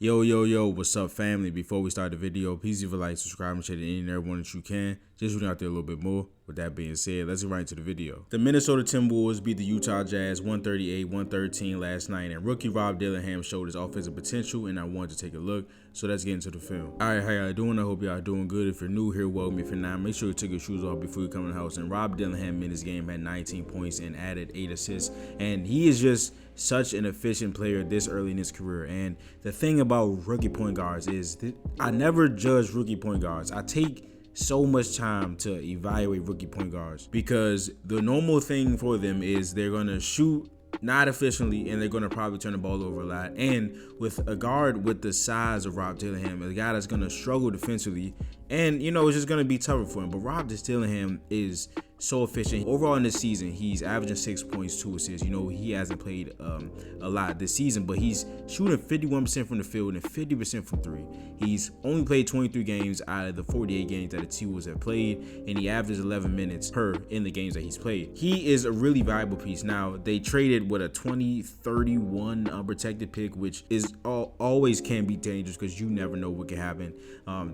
Yo, what's up, family? Before we start the video, please leave a like, subscribe, and share to any and everyone that you can. Just rooting out there a little bit more. With that being said, let's get right into the video. The Minnesota Timberwolves beat the Utah Jazz 138-113 last night, and rookie Rob Dillingham showed his offensive potential, and I wanted to take a look. So let's get into the film. Alright, how y'all doing? I hope y'all doing good. If you're new here, welcome. If you're not, make sure you take your shoes off before you come in the house. And Rob Dillingham in this game had 19 points and added 8 assists, and he is just such an efficient player this early in his career. And the thing about rookie point guards is that I never judge rookie point guards. I take so much time to evaluate rookie point guards because the normal thing for them is they're going to shoot not efficiently, and they're going to probably turn the ball over a lot. And with a guard with the size of Rob Dillingham, a guy that's going to struggle defensively, and it's just going to be tougher for him. But Rob Dillingham is so efficient. Overall in this season, he's averaging 6 points, 2 assists. He hasn't played a lot this season, but he's shooting 51% from the field and 50% from three. He's only played 23 games out of the 48 games that the T-Wolves have played, and he averages 11 minutes per in the games that he's played. He is a really valuable piece. Now, they traded with a 2031 unprotected pick, which is always can be dangerous because you never know what can happen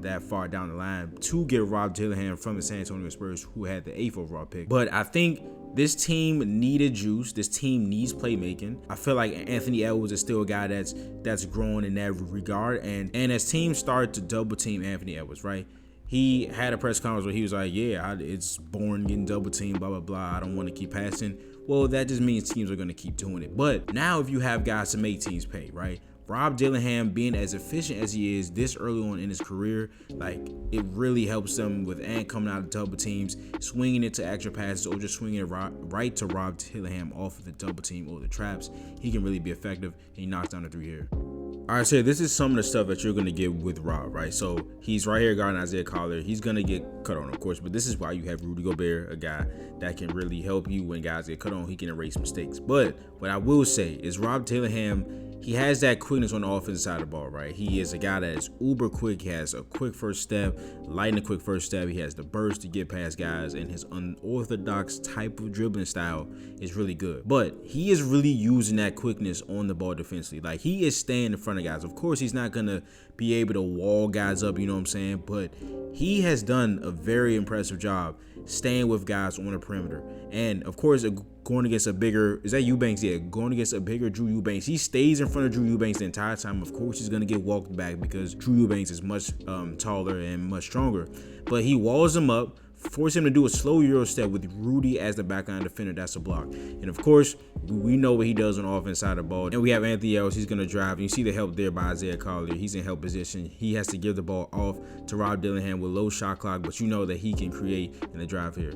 that far down the line, to get Rob Dillingham from the San Antonio Spurs, who had the 8th overall pick. But I think this team needed juice. This team needs playmaking. I feel like Anthony Edwards is still a guy that's growing in that regard. And as teams start to double team Anthony Edwards, right? He had a press conference where he was like, yeah, it's boring getting double teamed, blah, blah, blah. I don't want to keep passing. Well, that just means teams are going to keep doing it. But now if you have guys to make teams pay, right? Rob Dillingham being as efficient as he is this early on in his career, like, it really helps them with coming out of double teams, swinging it to extra passes, or just swinging it right to Rob Dillingham off of the double team or the traps. He can really be effective, and he knocks down the three here. All right, so this is some of the stuff that you're going to get with Rob, right? So he's right here guarding Isaiah Collier. He's going to get cut on, of course, but this is why you have Rudy Gobert, a guy that can really help you when guys get cut on. He can erase mistakes. But what I will say is Rob Dillingham, he has that quickness on the offensive side of the ball, right? He is a guy that is uber quick. He has a quick first step, lightning quick first step. He has the burst to get past guys, and his unorthodox type of dribbling style is really good. But he is really using that quickness on the ball defensively. Like, he is staying in front of guys. Of course, he's not going to be able to wall guys up, you know what I'm saying? But he has done a very impressive job staying with guys on the perimeter. And of course, going against a bigger, is that Eubanks? Yeah, going against a bigger Drew Eubanks. He stays in front of Drew Eubanks the entire time. Of course, he's going to get walked back because Drew Eubanks is much taller and much stronger. But he walls him up, force him to do a slow Euro step with Rudy as the backline defender. That's a block. And of course, we know what he does on the offense side of the ball. And we have Anthony Edwards. He's going to drive. You see the help there by Isaiah Collier. He's in help position. He has to give the ball off to Rob Dillingham with low shot clock, but you know that he can create in the drive here.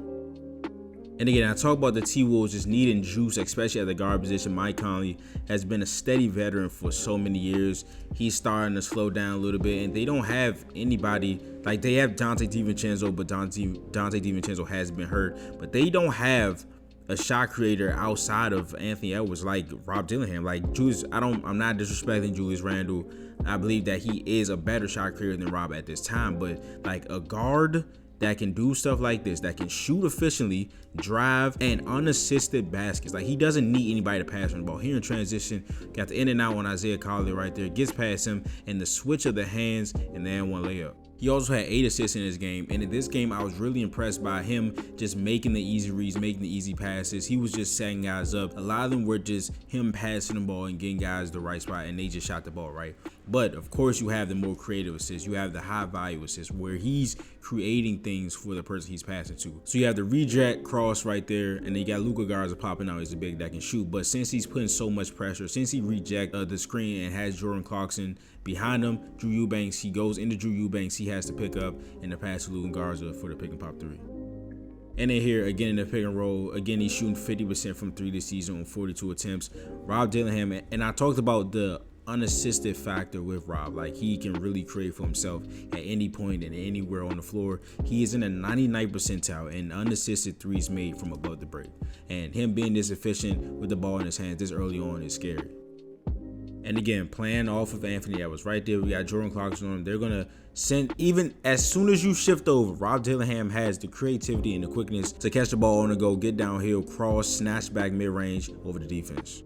And again, I talk about the T-Wolves just needing juice, especially at the guard position. Mike Conley has been a steady veteran for so many years. He's starting to slow down a little bit, and they don't have anybody. Like, they have Dante DiVincenzo, but Dante DiVincenzo has been hurt. But they don't have a shot creator outside of Anthony Edwards like Rob Dillingham. Like, Julius, I'm not disrespecting Julius Randle. I believe that he is a better shot creator than Rob at this time. But, like, a guard that can do stuff like this, that can shoot efficiently, drive, and unassisted baskets. Like, he doesn't need anybody to pass on the ball. Here in transition, got the in and out on Isaiah Collier right there, gets past him, and the switch of the hands, and then one layup. He also had 8 assists in this game, and in this game, I was really impressed by him just making the easy reads, making the easy passes. He was just setting guys up. A lot of them were just him passing the ball and getting guys the right spot, and they just shot the ball right. But, of course, you have the more creative assists. You have the high-value assists where he's creating things for the person he's passing to. So you have the reject cross right there, and then you got Luka Garza popping out. He's a big that can shoot. But since he's putting so much pressure, since he reject the screen and has Jordan Clarkson behind him, Drew Eubanks, he goes into Drew Eubanks. He has to pick up and the pass to Luka Garza for the pick and pop three. And then here, again, in the pick and roll, again, he's shooting 50% from three this season on 42 attempts. Rob Dillingham, and I talked about the unassisted factor with Rob. Like, he can really create for himself at any point and anywhere on the floor. He is in a 99th percentile and unassisted threes made from above the break. And him being this efficient with the ball in his hands this early on is scary. And again, playing off of Anthony Edwards right there, we got Jordan Clarkson on him. They're going to send, even as soon as you shift over, Rob Dillingham has the creativity and the quickness to catch the ball on the go, get downhill, cross, snatch back mid-range over the defense.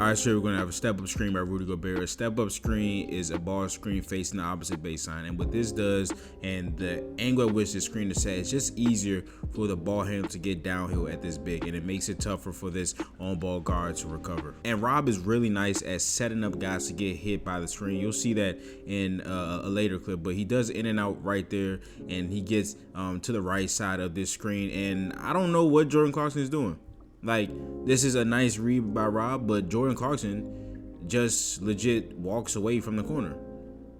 All right, so we're going to have a step-up screen by Rudy Gobert. A step-up screen is a ball screen facing the opposite baseline. And what this does, and the angle at which the screen is set, it's just easier for the ball handler to get downhill at this big. And it makes it tougher for this on-ball guard to recover. And Rob is really nice at setting up guys to get hit by the screen. You'll see that in a later clip. But he does in and out right there. And he gets to the right side of this screen. And I don't know what Jordan Clarkson is doing. Like, this is a nice read by Rob, but Jordan Clarkson just legit walks away from the corner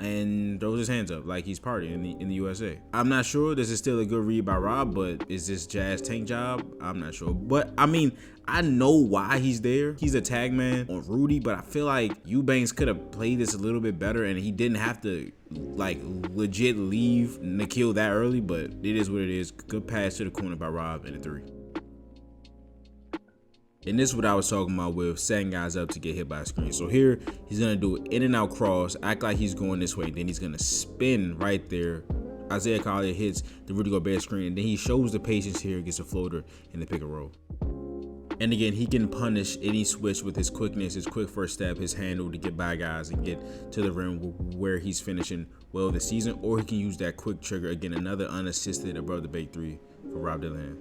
and throws his hands up like he's partying in the USA. I'm not sure this is still a good read by Rob, but is this Jazz tank job? I'm not sure. But I mean, I know why he's there. He's a tag man on Rudy, but I feel like Eubanks could have played this a little bit better and he didn't have to like legit leave Nikhil that early, but it is what it is. Good pass to the corner by Rob and a 3. And this is what I was talking about with setting guys up to get hit by a screen. So here, he's going to do an in and out cross, act like he's going this way. Then he's going to spin right there. Isaiah Collier hits the Rudy Gobert screen. And then he shows the patience here, gets a floater in the pick and roll. And again, he can punish any switch with his quickness, his quick first step, his handle to get by guys and get to the rim where he's finishing well this season. Or he can use that quick trigger. Again, another unassisted above the big 3 for Rob Dillingham.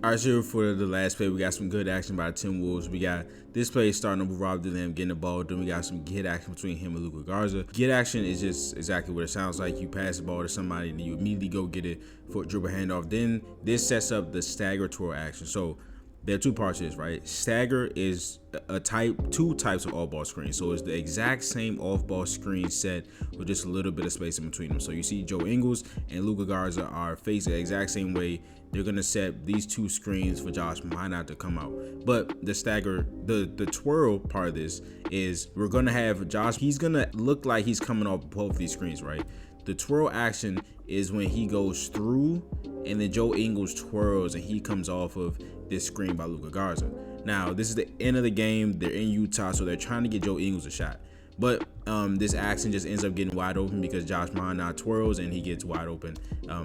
All right, so for the last play, we got some good action by the Timberwolves. We got this play starting up with Rob Dillingham getting the ball. Then we got some get action between him and Luka Garza. Get action is just exactly what it sounds like. You pass the ball to somebody and you immediately go get it for a dribble handoff. Then this sets up the stagger twirl action. So there are 2 parts to this, right? Stagger is two types of off-ball screens. So it's the exact same off-ball screen set with just a little bit of space in between them. So you see Joe Ingles and Luka Garza are facing the exact same way. They're gonna set these 2 screens for Josh Minot to come out. But the stagger, the twirl part of this is we're gonna have Josh. He's gonna look like he's coming off both these screens, right? The twirl action is when he goes through and then Joe Ingles twirls and he comes off of this screen by Luka Garza. Now, this is the end of the game. They're in Utah, so they're trying to get Joe Ingles a shot. But this action just ends up getting wide open because Josh Minot twirls and he gets wide open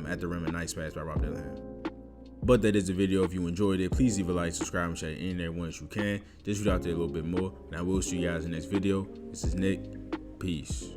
at the rim. A nice pass by Rob Dillingham. But that is the video. If you enjoyed it, please leave a like, subscribe, and share it in there once you can. Just shoot out there a little bit more. And I will see you guys in the next video. This is Nick. Peace.